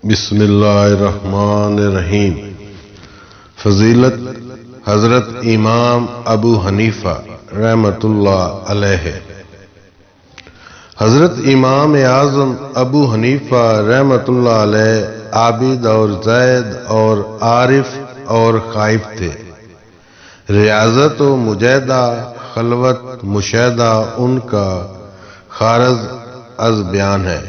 بسم اللہ الرحمن الرحیم۔ فضیلت حضرت امام ابو حنیفہ رحمۃ اللہ علیہ۔ حضرت امام اعظم ابو حنیفہ رحمۃ اللہ علیہ عابد اور زاہد اور عارف اور خائف تھے۔ ریاضت و مجاہدہ، خلوت، مشاہدہ ان کا خارج از بیان ہے۔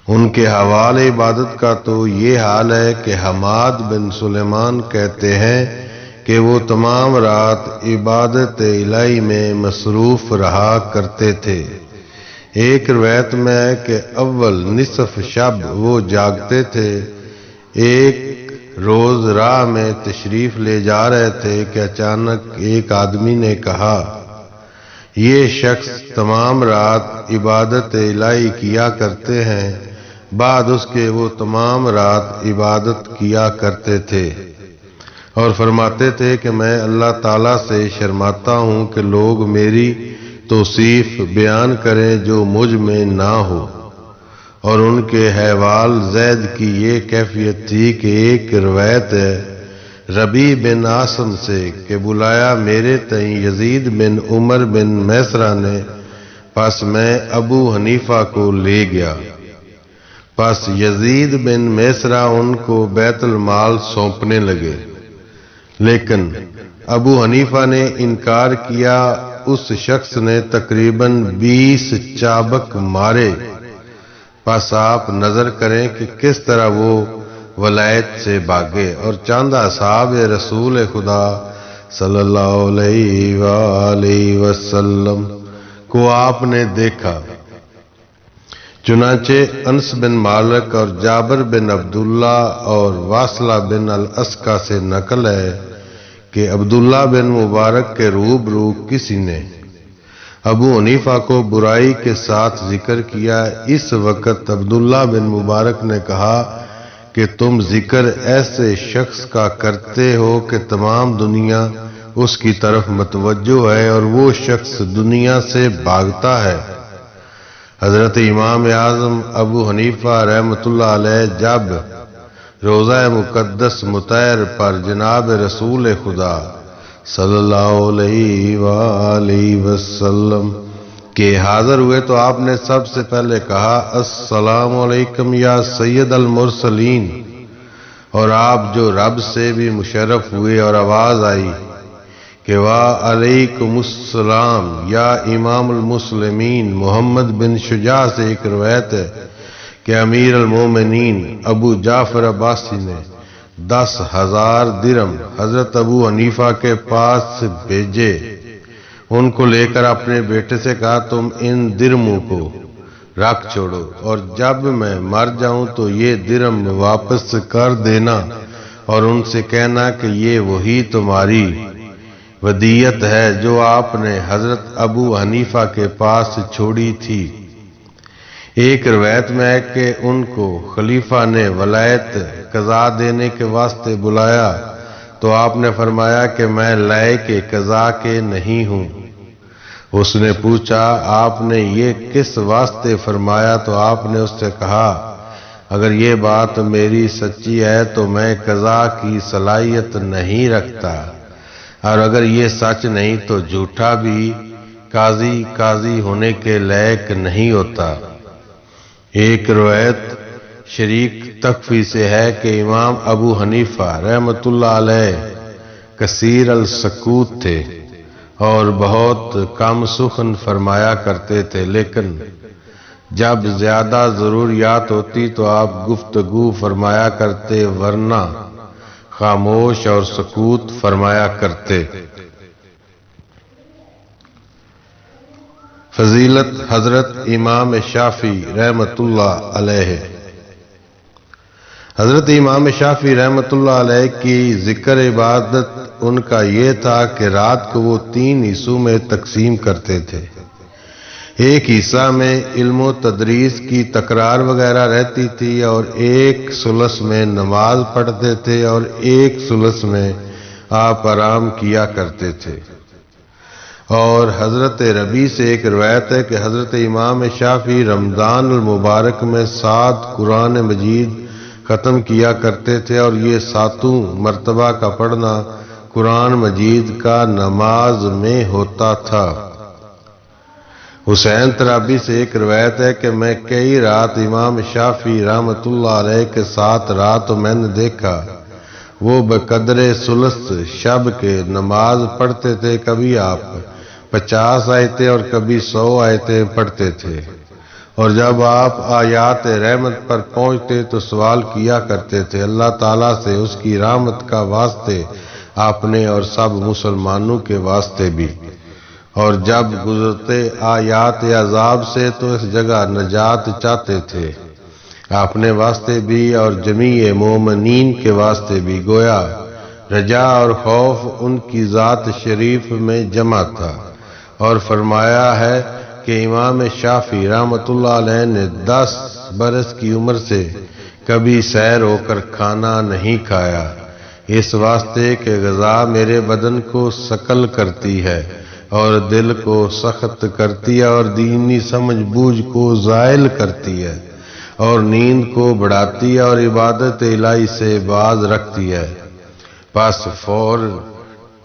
ان کے حوالے عبادت کا تو یہ حال ہے کہ حماد بن سلیمان کہتے ہیں کہ وہ تمام رات عبادت الہی میں مصروف رہا کرتے تھے۔ ایک روایت میں ہے کہ اول نصف شب وہ جاگتے تھے۔ ایک روز راہ میں تشریف لے جا رہے تھے کہ اچانک ایک آدمی نے کہا، یہ شخص تمام رات عبادت الہی کیا کرتے ہیں، بعد اس کے وہ تمام رات عبادت کیا کرتے تھے اور فرماتے تھے کہ میں اللہ تعالیٰ سے شرماتا ہوں کہ لوگ میری توصیف بیان کریں جو مجھ میں نہ ہو۔ اور ان کے حوال زید کی یہ کیفیت تھی کہ ایک روایت ہے ربیع بن عاصم سے کہ بلایا میرے تئیں یزید بن عمر بن میسرہ نے، پس میں ابو حنیفہ کو لے گیا۔ پس یزید بن میسرہ ان کو بیت المال سونپنے لگے، لیکن ابو حنیفہ نے انکار کیا۔ اس شخص نے تقریباً 20 چابک مارے۔ پس آپ نظر کریں کہ کس طرح وہ ولایت سے بھاگے، اور چند اصحاب رسول خدا صلی اللہ علیہ وآلہ وسلم کو آپ نے دیکھا۔ چنانچہ انس بن مالک اور جابر بن عبداللہ اور واصلہ بن الاسقا سے نقل ہے کہ عبداللہ بن مبارک کے روبرو کسی نے ابو حنیفہ کو برائی کے ساتھ ذکر کیا۔ اس وقت عبداللہ بن مبارک نے کہا کہ تم ذکر ایسے شخص کا کرتے ہو کہ تمام دنیا اس کی طرف متوجہ ہے اور وہ شخص دنیا سے بھاگتا ہے۔ حضرت امام اعظم ابو حنیفہ رحمۃ اللہ علیہ جب روضہ مقدس مطہر پر جناب رسول خدا صلی اللہ علیہ وآلہ وسلم کے حاضر ہوئے تو آپ نے سب سے پہلے کہا، السلام علیکم یا سید المرسلین، اور آپ جو رب سے بھی مشرف ہوئے اور آواز آئی کہ وعلیکم السلام یا امام المسلمین۔ محمد بن شجاع سے ایک روایت ہے کہ امیر المومنین ابو جعفر عباسی نے 10,000 درہم حضرت ابو حنیفہ کے پاس بھیجے۔ ان کو لے کر اپنے بیٹے سے کہا، تم ان درہموں کو رکھ چھوڑو اور جب میں مر جاؤں تو یہ درہم واپس کر دینا اور ان سے کہنا کہ یہ وہی تمہاری ودیعت ہے جو آپ نے حضرت ابو حنیفہ کے پاس چھوڑی تھی۔ ایک روایت میں ہے کہ ان کو خلیفہ نے ولایت قضا دینے کے واسطے بلایا تو آپ نے فرمایا کہ میں لائق قضا کے نہیں ہوں۔ اس نے پوچھا، آپ نے یہ کس واسطے فرمایا؟ تو آپ نے اس سے کہا، اگر یہ بات میری سچی ہے تو میں قضا کی صلاحیت نہیں رکھتا، اور اگر یہ سچ نہیں تو جھوٹا بھی قاضی ہونے کے لائق نہیں ہوتا۔ ایک روایت شریک تخفی سے ہے کہ امام ابو حنیفہ رحمۃ اللہ علیہ کثیر السکوت تھے اور بہت کم سخن فرمایا کرتے تھے، لیکن جب زیادہ ضروریات ہوتی تو آپ گفتگو فرمایا کرتے، ورنہ خاموش اور سکوت فرمایا کرتے۔ فضیلت حضرت امام شافعی رحمۃ اللہ علیہ۔ حضرت امام شافعی رحمۃ اللہ علیہ کی ذکر عبادت ان کا یہ تھا کہ رات کو وہ 3 حصوں میں تقسیم کرتے تھے۔ ایک حصہ میں علم و تدریس کی تکرار وغیرہ رہتی تھی اور ایک ثلث میں نماز پڑھتے تھے اور ایک ثلث میں آپ آرام کیا کرتے تھے۔ اور حضرت ربی سے ایک روایت ہے کہ حضرت امام شافعی رمضان المبارک میں 7 قرآن مجید ختم کیا کرتے تھے، اور یہ 7 مرتبہ کا پڑھنا قرآن مجید کا نماز میں ہوتا تھا۔ حسین ترابی سے ایک روایت ہے کہ میں کئی رات امام شافعی رحمۃ اللہ علیہ کے ساتھ رہا تو میں نے دیکھا وہ بقدر ثلث شب کے نماز پڑھتے تھے، کبھی آپ 50 آیتیں اور کبھی 100 آیتیں پڑھتے تھے، اور جب آپ آیات رحمت پر پہنچتے تو سوال کیا کرتے تھے اللہ تعالیٰ سے اس کی رحمت کا واسطے اپنے اور سب مسلمانوں کے واسطے بھی، اور جب گزرتے آیات عذاب سے تو اس جگہ نجات چاہتے تھے اپنے واسطے بھی اور جمیع مومنین کے واسطے بھی، گویا رجا اور خوف ان کی ذات شریف میں جمع تھا۔ اور فرمایا ہے کہ امام شافعی رحمۃ اللہ علیہ نے 10 برس کی عمر سے کبھی سیر ہو کر کھانا نہیں کھایا، اس واسطے کہ غذا میرے بدن کو ثقل کرتی ہے اور دل کو سخت کرتی ہے اور دینی سمجھ بوجھ کو زائل کرتی ہے اور نیند کو بڑھاتی ہے اور عبادت الہی سے باز رکھتی ہے۔ پس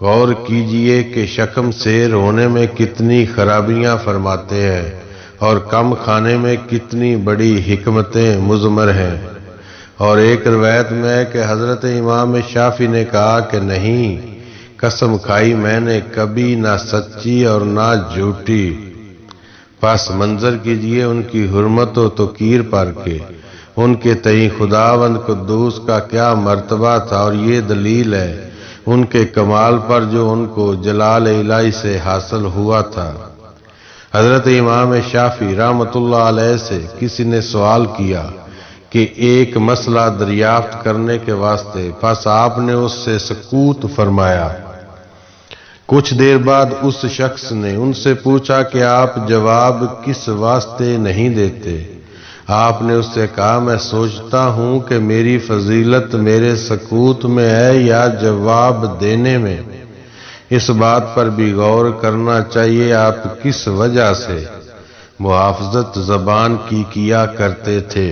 غور کیجئے کہ شکم سیر ہونے میں کتنی خرابیاں فرماتے ہیں اور کم کھانے میں کتنی بڑی حکمتیں مضمر ہیں۔ اور ایک روایت میں ہے کہ حضرت امام شافعی نے کہا کہ نہیں، قسم کھائی میں نے کبھی نہ سچی اور نہ جھوٹی۔ پس منظر کیجئے ان کی حرمت و توقیر پر کے ان کے تئیں خداوند قدوس کا کیا مرتبہ تھا، اور یہ دلیل ہے ان کے کمال پر جو ان کو جلال الہی سے حاصل ہوا تھا۔ حضرت امام شافعی رحمۃ اللہ علیہ سے کسی نے سوال کیا کہ ایک مسئلہ دریافت کرنے کے واسطے، پس آپ نے اس سے سکوت فرمایا۔ کچھ دیر بعد اس شخص نے ان سے پوچھا کہ آپ جواب کس واسطے نہیں دیتے؟ آپ نے اس سے کہا میں سوچتا ہوں کہ میری فضیلت میرے سکوت میں ہے یا جواب دینے میں، اس بات پر بھی غور کرنا چاہیے آپ کس وجہ سے محافظت زبان کی کیا کرتے تھے،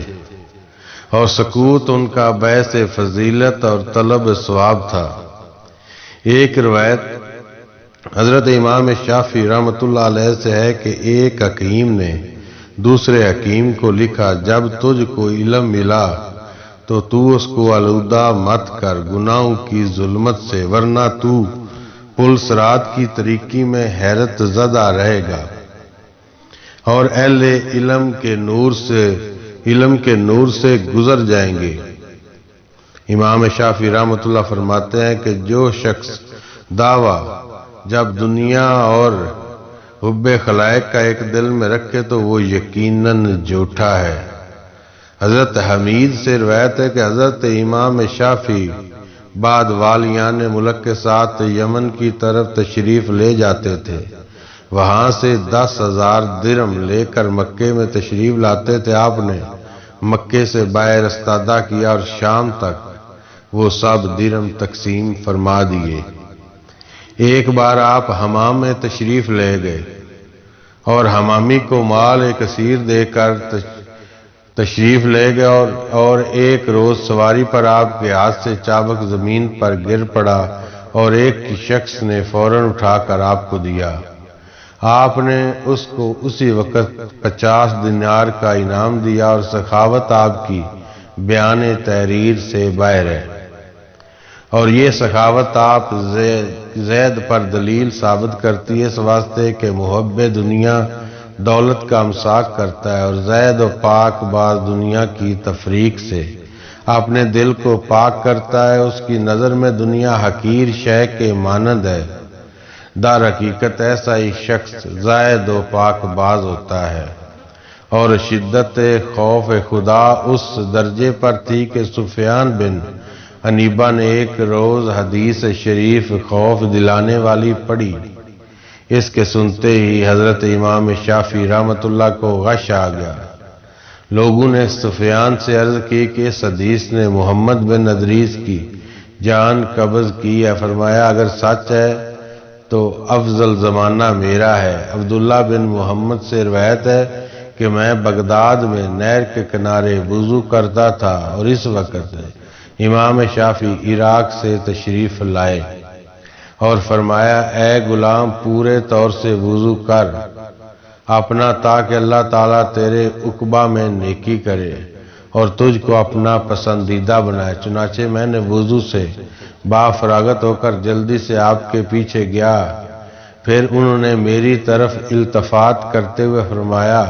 اور سکوت ان کا باعث فضیلت اور طلب ثواب تھا۔ ایک روایت حضرت امام شافعی رحمۃ اللہ علیہ سے ہے کہ ایک حکیم نے دوسرے حکیم کو لکھا جب تجھ کو علم ملا تو اس کو آلودہ مت کر گناہوں کی ظلمت سے، ورنہ تو پل صراط کی طریقی میں حیرت زدہ رہے گا، اور اہل علم کے نور سے گزر جائیں گے۔ امام شافعی رحمۃ اللہ فرماتے ہیں کہ جو شخص دعویٰ جب دنیا اور حب خلائق کا ایک دل میں رکھے تو وہ یقیناً جھوٹا ہے۔ حضرت حمید سے روایت ہے کہ حضرت امام شافعی بعد والیان ملک کے ساتھ یمن کی طرف تشریف لے جاتے تھے، وہاں سے 10,000 درہم لے کر مکے میں تشریف لاتے تھے۔ آپ نے مکے سے باہر استادہ کیا اور شام تک وہ سب درہم تقسیم فرما دیے۔ ایک بار آپ حمام میں تشریف لے گئے اور حمامی کو مال کثیر دے کر تشریف لے گئے، اور ایک روز سواری پر آپ کے ہاتھ سے چابک زمین پر گر پڑا اور ایک شخص نے فوراً اٹھا کر آپ کو دیا۔ آپ نے اس کو اسی وقت 50 دینار کا انعام دیا، اور سخاوت آپ کی بیان تحریر سے باہر ہے، اور یہ سخاوت آپ زید پر دلیل ثابت کرتی ہے، اس واسطے کہ محب دنیا دولت کا امساک کرتا ہے، اور زید و پاک باز دنیا کی تفریق سے اپنے دل کو پاک کرتا ہے۔ اس کی نظر میں دنیا حقیر شے کے مانند ہے، در حقیقت ایسا ہی شخص زاہد و پاک باز ہوتا ہے۔ اور شدت خوف خدا اس درجے پر تھی کہ سفیان بن حنیبہ نے ایک روز حدیث شریف خوف دلانے والی پڑھی، اس کے سنتے ہی حضرت امام شافعی رحمۃ اللہ کو غش آ گیا۔ لوگوں نے سفیان سے عرض کی کہ اس حدیث نے محمد بن ادریس کی جان قبض کی ہے۔ فرمایا اگر سچ ہے تو افضل زمانہ میرا ہے۔ عبداللہ بن محمد سے روایت ہے کہ میں بغداد میں نہر کے کنارے وضو کرتا تھا اور اس وقت امام شافعی عراق سے تشریف لائے اور فرمایا اے غلام پورے طور سے وضو کر اپنا تاکہ اللہ تعالیٰ تیرے عقبہ میں نیکی کرے اور تجھ کو اپنا پسندیدہ بنائے۔ چنانچہ میں نے وضو سے بافراغت ہو کر جلدی سے آپ کے پیچھے گیا، پھر انہوں نے میری طرف التفات کرتے ہوئے فرمایا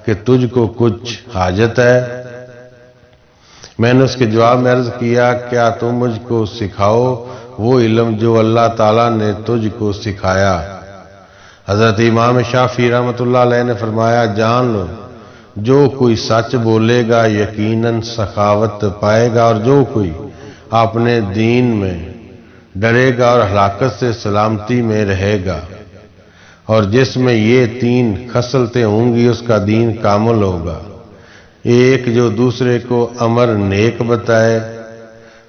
کہ تجھ کو کچھ حاجت ہے؟ میں نے اس کے جواب میں عرض کیا کیا تم مجھ کو سکھاؤ وہ علم جو اللہ تعالیٰ نے تجھ کو سکھایا۔ حضرت امام شافعی رحمۃ اللہ علیہ نے فرمایا جان لو جو کوئی سچ بولے گا یقیناً سخاوت پائے گا، اور جو کوئی اپنے دین میں ڈرے گا اور ہلاکت سے سلامتی میں رہے گا، اور جس میں یہ 3 خصلتیں ہوں گی اس کا دین کامل ہوگا۔ ایک جو دوسرے کو امر نیک بتائے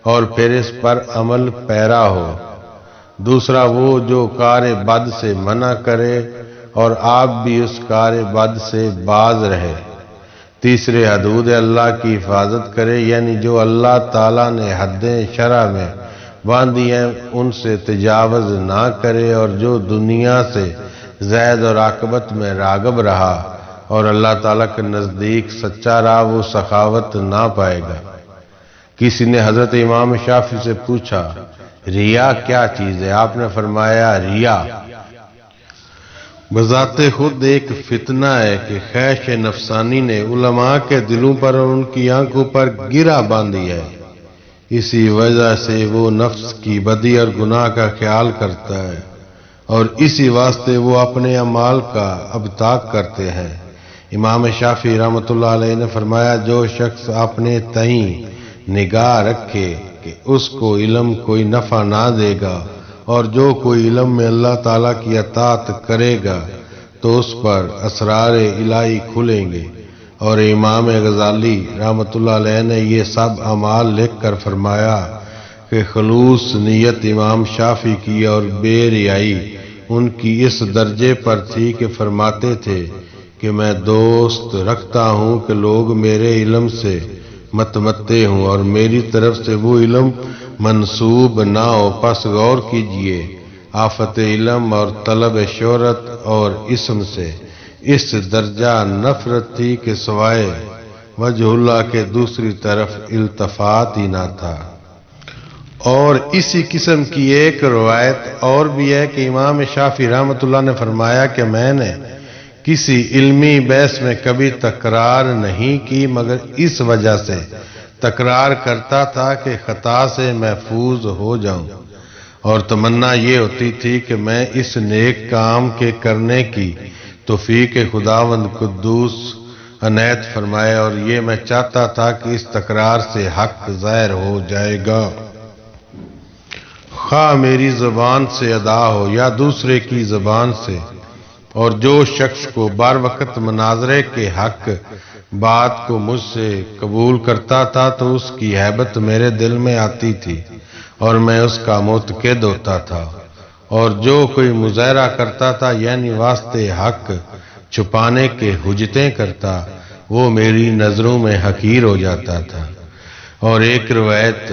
اور پھر اس پر عمل پیرا ہو، دوسرا وہ جو کار بد سے منع کرے اور آپ بھی اس کار بد سے باز رہے، تیسرے حدود اللہ کی حفاظت کرے، یعنی جو اللہ تعالیٰ نے حدیں شرع میں باندھی ہیں ان سے تجاوز نہ کرے، اور جو دنیا سے زہد اور عاقبت میں راغب رہا اور اللہ تعالیٰ کے نزدیک سچا رہا وہ سخاوت نہ پائے گا۔ کسی نے حضرت امام شافعی سے پوچھا ریا کیا چیز ہے؟ آپ نے فرمایا ریا بذات خود ایک فتنہ ہے کہ خواہش نفسانی نے علماء کے دلوں پر اور ان کی آنکھوں پر گرہ باندھی ہے، اسی وجہ سے وہ نفس کی بدی اور گناہ کا خیال کرتا ہے اور اسی واسطے وہ اپنے اعمال کا ابتاق کرتے ہیں۔ امام شافعی رحمۃ اللہ علیہ نے فرمایا جو شخص اپنے تئیں نگاہ رکھے کہ اس کو علم کوئی نفع نہ دے گا اور جو کوئی علم میں اللہ تعالیٰ کی اطاعت کرے گا تو اس پر اسرار الہی کھلیں گے۔ اور امام غزالی رحمۃ اللہ علیہ نے یہ سب اعمال لکھ کر فرمایا کہ خلوص نیت امام شافعی کی اور بے ریائی ان کی اس درجے پر تھی کہ فرماتے تھے کہ میں دوست رکھتا ہوں کہ لوگ میرے علم سے متمتع ہوں اور میری طرف سے وہ علم منسوب نہ ہو، پس غور کیجئے آفت علم اور طلب شہرت اور اسم سے اس درجہ نفرت تھی کہ سوائے وجہ اللہ کے دوسری طرف التفات ہی نہ تھا۔ اور اسی قسم کی ایک روایت اور بھی ہے کہ امام شافعی رحمۃ اللہ نے فرمایا کہ میں نے کسی علمی بحث میں کبھی تکرار نہیں کی مگر اس وجہ سے تکرار کرتا تھا کہ خطا سے محفوظ ہو جاؤں، اور تمنا یہ ہوتی تھی کہ میں اس نیک کام کے کرنے کی توفیق خداوند قدوس عنایت فرمائے، اور یہ میں چاہتا تھا کہ اس تکرار سے حق ظاہر ہو جائے گا، خواہ میری زبان سے ادا ہو یا دوسرے کی زبان سے۔ اور جو شخص کو بار وقت مناظرے کے حق بات کو مجھ سے قبول کرتا تھا تو اس کی ہیبت میرے دل میں آتی تھی اور میں اس کا معتقد ہوتا تھا، اور جو کوئی مظاہرہ کرتا تھا یعنی واسطے حق چھپانے کے حجتیں کرتا وہ میری نظروں میں حقیر ہو جاتا تھا۔ اور ایک روایت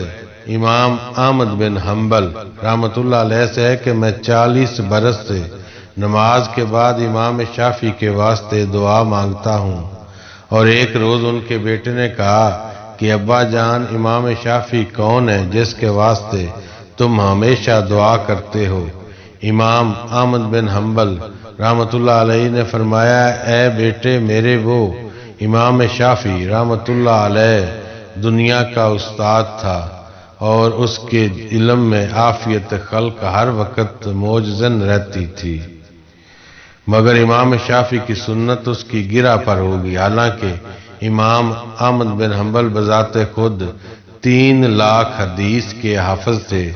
امام احمد بن حنبل رحمۃ اللہ علیہ سے ہے کہ میں 40 برس سے نماز کے بعد امام شافعی کے واسطے دعا مانگتا ہوں، اور ایک روز ان کے بیٹے نے کہا کہ ابا جان امام شافعی کون ہے جس کے واسطے تم ہمیشہ دعا کرتے ہو؟ امام احمد بن حنبل رحمۃ اللہ علیہ نے فرمایا اے بیٹے میرے وہ امام شافعی رحمۃ اللہ علیہ دنیا کا استاد تھا اور اس کے علم میں عافیت خلق ہر وقت موجزن رہتی تھی، مگر امام شافعی کی سنت اس کی گرہ پر ہوگی، حالانکہ امام احمد بن حنبل بذات خود 3 لاکھ حدیث کے حافظ تھے،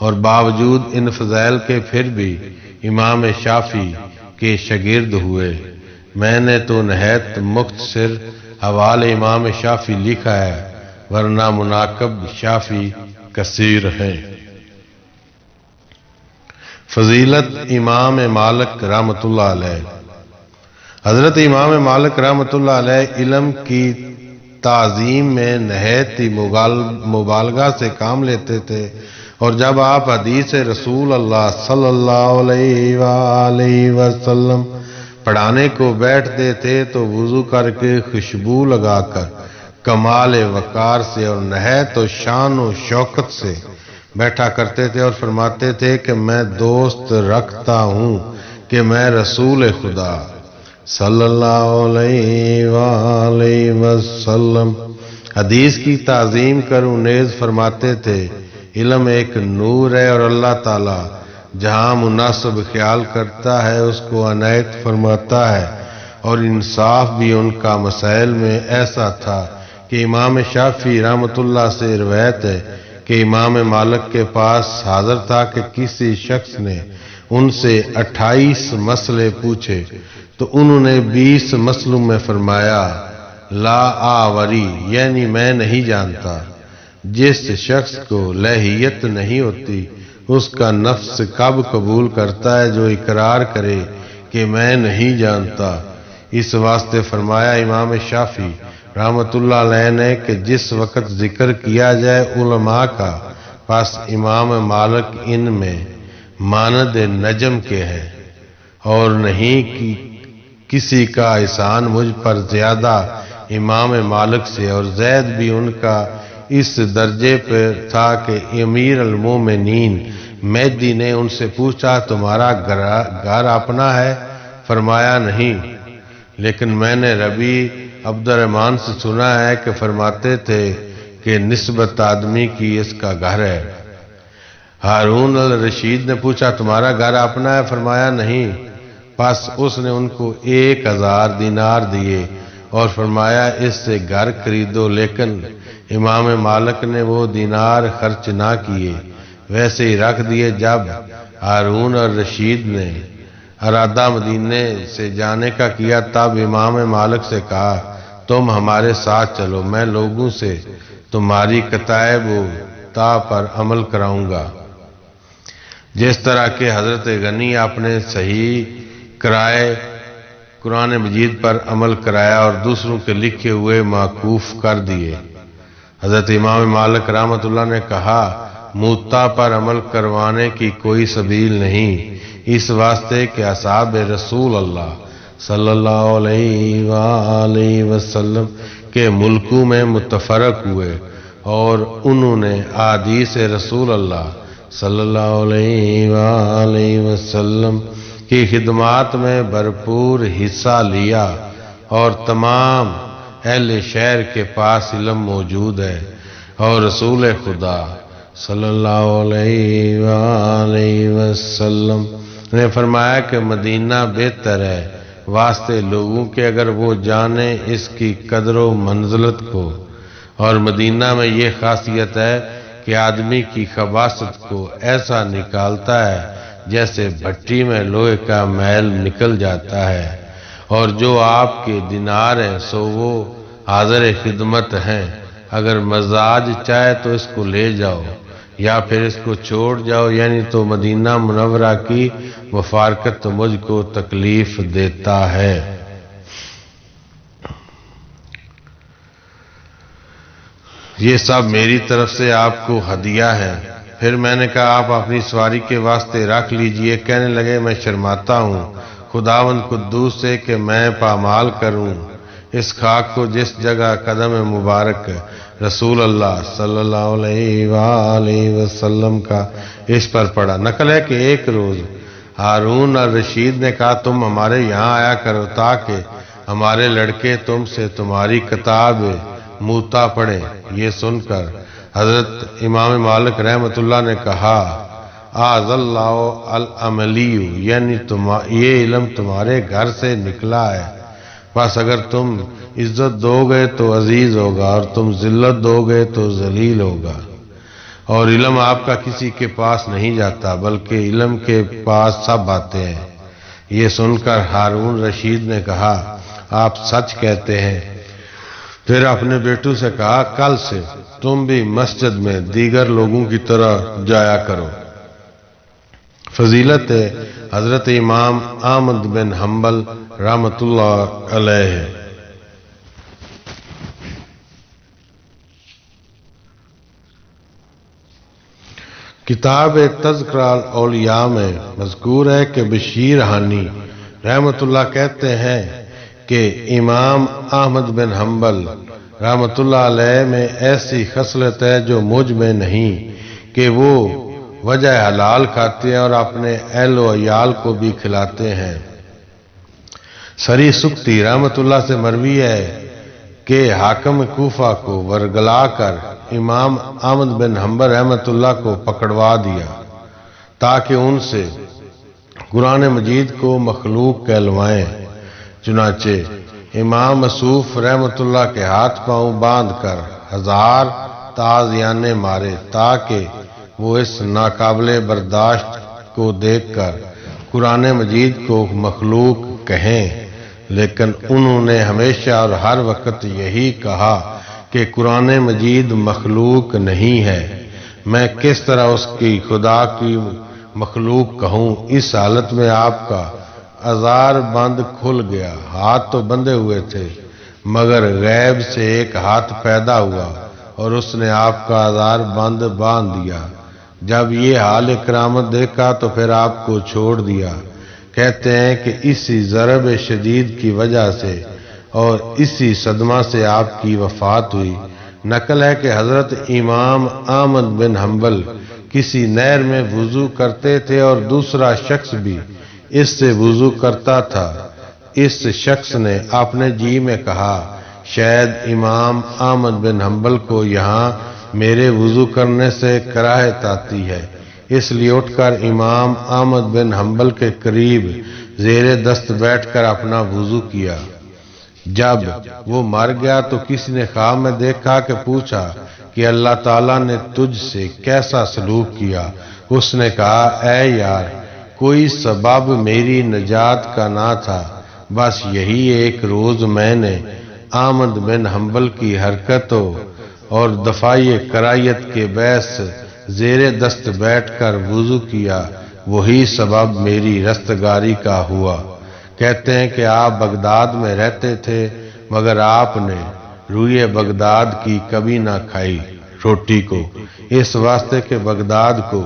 اور باوجود ان فضائل کے پھر بھی امام شافعی کے شاگرد ہوئے۔ میں نے تو نہایت مختصر حوالے امام شافعی لکھا ہے، ورنہ مناقب شافعی کثیر ہیں۔ فضیلت امام مالک رحمۃ اللہ علیہ۔ حضرت امام مالک رحمۃ اللہ علیہ علم کی تعظیم میں نہایت ہی مبالغہ سے کام لیتے تھے، اور جب آپ حدیث رسول اللہ صلی اللہ علیہ وآلہ وسلم پڑھانے کو بیٹھتے تھے تو وضو کر کے خوشبو لگا کر کمال وقار سے اور نہایت و شان و شوکت سے بیٹھا کرتے تھے، اور فرماتے تھے کہ میں دوست رکھتا ہوں کہ میں رسول خدا صلی اللہ علیہ وآلہ وسلم حدیث کی تعظیم کروں، نیز فرماتے تھے علم ایک نور ہے، اور اللہ تعالی جہاں مناسب خیال کرتا ہے اس کو عنایت فرماتا ہے، اور انصاف بھی ان کا مسائل میں ایسا تھا کہ امام شافعی رحمۃ اللہ سے روایت ہے کہ امام مالک کے پاس حاضر تھا کہ کسی شخص نے ان سے 28 مسئلے پوچھے تو انہوں نے 20 مسئلوں میں فرمایا لا آوری، یعنی میں نہیں جانتا۔ جس شخص کو لہیت نہیں ہوتی اس کا نفس کب قبول کرتا ہے جو اقرار کرے کہ میں نہیں جانتا۔ اس واسطے فرمایا امام شافعی رحمۃ اللہ علیہ نے کہ جس وقت ذکر کیا جائے علماء کا، پس امام مالک ان میں مانند نجم کے ہے، اور نہیں کہ کسی کا احسان مجھ پر زیادہ امام مالک سے، اور زید بھی ان کا اس درجے پر تھا کہ امیر المومنین مہدی نے ان سے پوچھا تمہارا گھر اپنا ہے؟ فرمایا نہیں، لیکن میں نے ربی عبد الرحمن سے سنا ہے کہ فرماتے تھے کہ نسبت آدمی کی اس کا گھر ہے۔ ہارون الرشید نے پوچھا تمہارا گھر اپنا ہے؟ فرمایا نہیں، پس اس نے ان کو 1000 دینار دیے اور فرمایا اس سے گھر خریدو، لیکن امام مالک نے وہ دینار خرچ نہ کیے، ویسے ہی رکھ دیے۔ جب ہارون الرشید نے ارادہ مدینے سے جانے کا کیا تب امام مالک سے کہا تم ہمارے ساتھ چلو، میں لوگوں سے تمہاری کتائب و تا پر عمل کراؤں گا، جس طرح کہ حضرت غنی اپنے صحیح کرائے قرآن مجید پر عمل کرایا اور دوسروں کے لکھے ہوئے موقوف کر دیے۔ حضرت امام مالک رحمۃ اللہ نے کہا موطا پر عمل کروانے کی کوئی سبیل نہیں، اس واسطے کہ اصحاب رسول اللہ صلی اللہ علیہ وآلہ وسلم کے ملکوں میں متفرق ہوئے، اور انہوں نے احادیث رسول اللہ صلی اللہ علیہ وآلہ وسلم کی خدمات میں بھرپور حصہ لیا، اور تمام اہل شہر کے پاس علم موجود ہے، اور رسول خدا صلی اللہ علیہ وآلہ وسلم نے فرمایا کہ مدینہ بہتر ہے واسطے لوگوں کے اگر وہ جانیں اس کی قدر و منزلت کو، اور مدینہ میں یہ خاصیت ہے کہ آدمی کی خباثت کو ایسا نکالتا ہے جیسے بھٹی میں لوہے کا میل نکل جاتا ہے، اور جو آپ کے دینار ہیں سو وہ حاضر خدمت ہیں، اگر مزاج چاہے تو اس کو لے جاؤ یا پھر اس کو چھوڑ جاؤ، یعنی تو مدینہ منورہ کی مفارقت مجھ کو تکلیف دیتا ہے۔ یہ سب میری طرف سے آپ کو ہدیہ ہے۔ پھر میں نے کہا آپ اپنی سواری کے واسطے رکھ لیجئے۔ کہنے لگے میں شرماتا ہوں خداوند قدوس سے کہ میں پامال کروں اس خاک کو جس جگہ قدم مبارک رسول اللہ صلی اللہ علیہ وآلہ وسلم کا اس پر پڑا۔ نقل ہے کہ ایک روز ہارون الرشید نے کہا تم ہمارے یہاں آیا کرو تاکہ ہمارے لڑکے تم سے تمہاری کتاب موطا پڑھیں۔ یہ سن کر حضرت امام مالک رحمۃ اللہ نے کہا آذ اللہ العملی، یعنی یہ علم تمہارے گھر سے نکلا ہے، بس اگر تم عزت دو گے تو عزیز ہوگا اور تم ذلت دو گے تو ذلیل ہوگا، اور علم آپ کا کسی کے پاس نہیں جاتا بلکہ علم کے پاس سب آتے ہیں۔ یہ سن کر ہارون رشید نے کہا آپ سچ کہتے ہیں۔ پھر اپنے بیٹوں سے کہا کل سے تم بھی مسجد میں دیگر لوگوں کی طرح جایا کرو۔ فضیلت حضرت امام احمد بن حنبل رحمۃ اللہ علیہ۔ کتاب تذکرہ الاولیاء میں مذکور ہے کہ بشیر حانی رحمۃ اللہ کہتے ہیں کہ امام احمد بن حنبل رحمۃ اللہ علیہ میں ایسی خصلت ہے جو مجھ میں نہیں کہ وہ وجہ حلال کھاتے ہیں اور اپنے اہل و عیال کو بھی کھلاتے ہیں۔ سری سکتی رحمۃ اللہ سے مروی ہے کہ حاکم کوفہ کو ورگلا کر امام احمد بن حنبل رحمۃ اللہ کو پکڑوا دیا تاکہ ان سے قرآن مجید کو مخلوق کہلوائیں۔ چنانچہ امام مصوف رحمۃ اللہ کے ہاتھ پاؤں باندھ کر 1000 تازیانے مارے تاکہ وہ اس ناقابل برداشت کو دیکھ کر قرآن مجید کو مخلوق کہیں، لیکن انہوں نے ہمیشہ اور ہر وقت یہی کہا کہ قرآن مجید مخلوق نہیں ہے، میں کس طرح اس کی خدا کی مخلوق کہوں۔ اس حالت میں آپ کا ازار بند کھل گیا، ہاتھ تو بندھے ہوئے تھے مگر غیب سے ایک ہاتھ پیدا ہوا اور اس نے آپ کا ازار بند باندھ دیا۔ جب یہ حال کرامت دیکھا تو پھر آپ کو چھوڑ دیا۔ کہتے ہیں کہ اسی ضرب شدید کی وجہ سے اور اسی صدمہ سے آپ کی وفات ہوئی۔ نقل ہے کہ حضرت امام احمد بن حنبل کسی نہر میں وضو کرتے تھے اور دوسرا شخص بھی اس سے وضو کرتا تھا۔ اس شخص نے اپنے جی میں کہا شاید امام احمد بن حنبل کو یہاں میرے وضو کرنے سے کراہت آتی ہے، اس لیے اٹھ کر امام احمد بن حنبل کے قریب زیر دست بیٹھ کر اپنا وضو کیا۔ جب وہ مر گیا تو کسی نے خواب میں دیکھا کہ پوچھا کہ اللہ تعالیٰ نے تجھ سے کیسا سلوک کیا؟ اس نے کہا اے یار، کوئی سبب میری نجات کا نہ تھا، بس یہی ایک روز میں نے احمد بن حنبل کی حرکتوں اور دفاعی کرائیت کے باعث زیر دست بیٹھ کر وضو کیا، وہی سبب میری رستگاری کا ہوا۔ کہتے ہیں کہ آپ بغداد میں رہتے تھے مگر آپ نے روئے بغداد کی کبھی نہ کھائی روٹی کو، اس واسطے کہ بغداد کو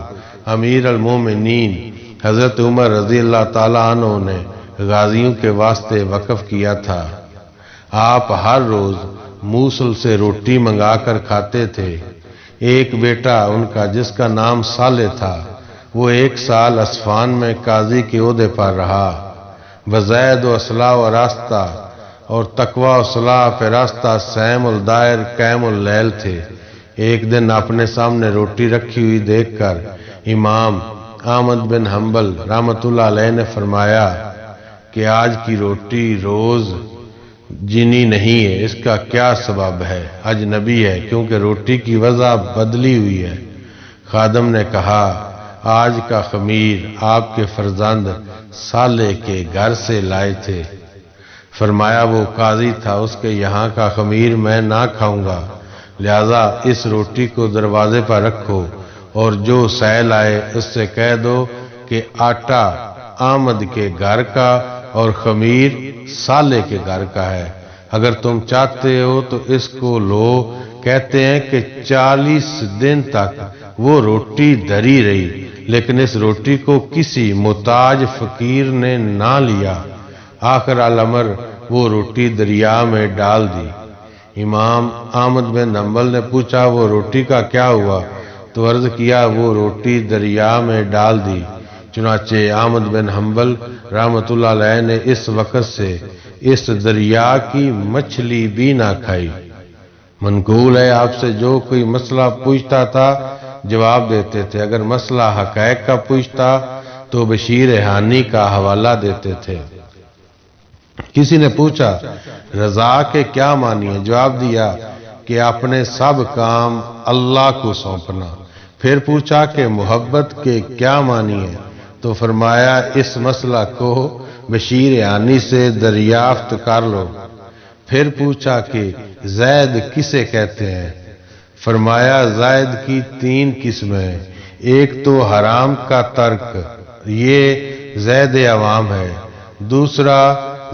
امیر المومنین حضرت عمر رضی اللہ تعالیٰ عنہ نے غازیوں کے واسطے وقف کیا تھا۔ آپ ہر روز موصل سے روٹی منگا کر کھاتے تھے۔ ایک بیٹا ان کا جس کا نام صالح تھا، وہ 1 سال اصفہان میں قاضی کے عہدے پر رہا۔ وزید و اصلاح و راستہ اور تقوی و صلاح پہ راستہ سیم الدائر قیم اللیل تھے۔ ایک دن اپنے سامنے روٹی رکھی ہوئی دیکھ کر امام احمد بن حنبل رحمۃ اللہ علیہ نے فرمایا کہ آج کی روٹی روز جینی نہیں ہے، اس کا کیا سبب ہے؟ اجنبی ہے کیونکہ روٹی کی وضع بدلی ہوئی ہے۔ خادم نے کہا آج کا خمیر آپ کے فرزند صالح کے گھر سے لائے تھے۔ فرمایا وہ قاضی تھا، اس کے یہاں کا خمیر میں نہ کھاؤں گا، لہذا اس روٹی کو دروازے پر رکھو اور جو سیل آئے اس سے کہہ دو کہ آٹا احمد کے گھر کا اور خمیر صالح کے گھر کا ہے، اگر تم چاہتے ہو تو اس کو لو۔ کہتے ہیں کہ 40 دن تک وہ روٹی دھری رہی، لیکن اس روٹی کو کسی محتاج فقیر نے نہ لیا۔ آخر الامر وہ روٹی دریا میں ڈال دی۔ امام احمد بن حنبل نے پوچھا وہ روٹی کا کیا ہوا؟ تو عرض کیا وہ روٹی دریا میں ڈال دی۔ چنانچہ احمد بن حنبل رحمۃ اللہ علیہ نے اس وقت سے اس دریا کی مچھلی بھی نہ کھائی۔ منقول ہے آپ سے جو کوئی مسئلہ پوچھتا تھا جواب دیتے تھے، اگر مسئلہ حقائق کا پوچھتا تو بشیر حانی کا حوالہ دیتے تھے۔ کسی نے پوچھا رضا کے کیا معنی ہے؟ جواب دیا کہ اپنے سب کام اللہ کو سونپنا۔ پھر پوچھا کہ محبت کے کیا معنی ہے؟ تو فرمایا اس مسئلہ کو بشیر حانی سے دریافت کر لو۔ پھر پوچھا کہ زید کسے کہتے ہیں؟ فرمایا زید کی 3 قسمیں، ایک تو حرام کا ترک یہ زید عوام ہے، دوسرا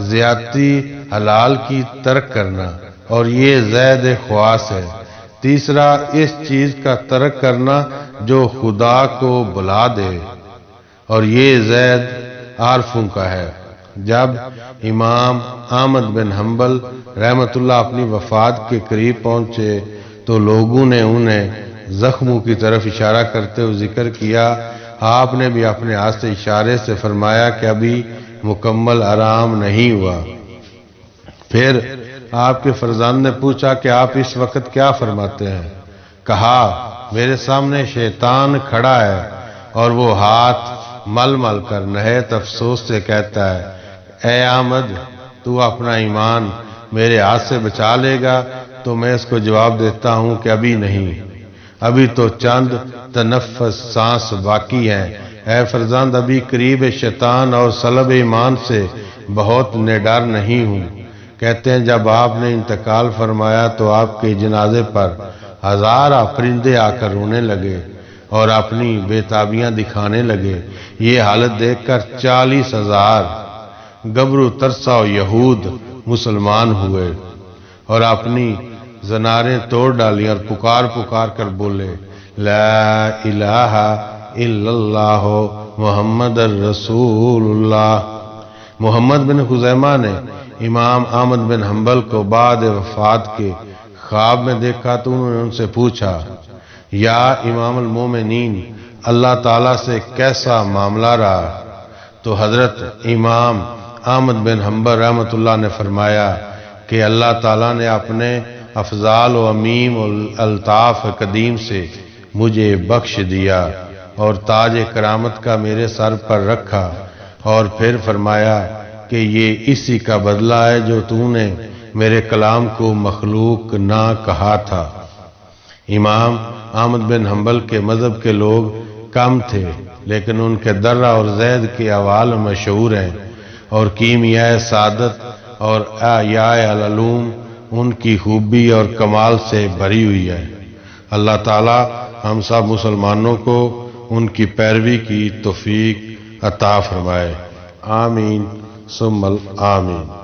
زیادتی حلال کی ترک کرنا اور یہ زید خواص ہے، تیسرا اس چیز کا ترک کرنا جو خدا کو بلا دے، اور یہ زید عارفوں کا ہے۔ جب امام احمد بن حنبل رحمۃ اللہ اپنی وفات کے قریب پہنچے تو لوگوں نے انہیں زخموں کی طرف اشارہ کرتے ہوئے ذکر کیا۔ آپ نے بھی اپنے ہاتھ سے اشارے سے فرمایا کہ ابھی مکمل آرام نہیں ہوا۔ پھر آپ کے فرزند نے پوچھا کہ آپ اس وقت کیا فرماتے ہیں؟ کہا، میرے سامنے شیطان کھڑا ہے اور وہ ہاتھ مل مل کر نہایت افسوس سے کہتا ہے، اے احمد، تو اپنا ایمان میرے ہاتھ سے بچا لے گا؟ تو میں اس کو جواب دیتا ہوں کہ ابھی نہیں، ابھی تو چند تنفس سانس باقی ہیں۔ اے فرزند، ابھی قریب شیطان اور صلب ایمان سے بہت نڈر نہیں ہوں۔ کہتے ہیں جب آپ نے انتقال فرمایا تو آپ کے جنازے پر ہزارہ پرندے آ کر رونے لگے اور اپنی بےتابیاں دکھانے لگے۔ یہ حالت دیکھ کر 40,000 گبرو ترسا و یہود مسلمان ہوئے اور اپنی زناریں توڑ ڈالی اور پکار پکار کر بولے، لا الہ الا اللہ محمد الرسول اللہ۔ محمد بن خزیمہ نے امام احمد بن حنبل کو بعد وفات کے خواب میں دیکھا تو انہوں نے ان سے پوچھا، یا امام المومنین، اللہ تعالیٰ سے کیسا معاملہ رہا؟ تو حضرت امام احمد بن حنبل رحمۃ اللہ نے فرمایا کہ اللہ تعالیٰ نے اپنے افضال و عمیم الطاف قدیم سے مجھے بخش دیا اور تاج کرامت کا میرے سر پر رکھا، اور پھر فرمایا کہ یہ اسی کا بدلہ ہے جو تو نے میرے کلام کو مخلوق نہ کہا تھا۔ امام احمد بن حنبل کے مذہب کے لوگ کم تھے، لیکن ان کے درہ اور زید کے احوال مشہور ہیں، اور کیمیائے سعادت اور احیاء العلوم ان کی خوبی اور کمال سے بھری ہوئی ہے۔ اللہ تعالی ہم سب مسلمانوں کو ان کی پیروی کی توفیق عطا فرمائے، آمین ثم آمین۔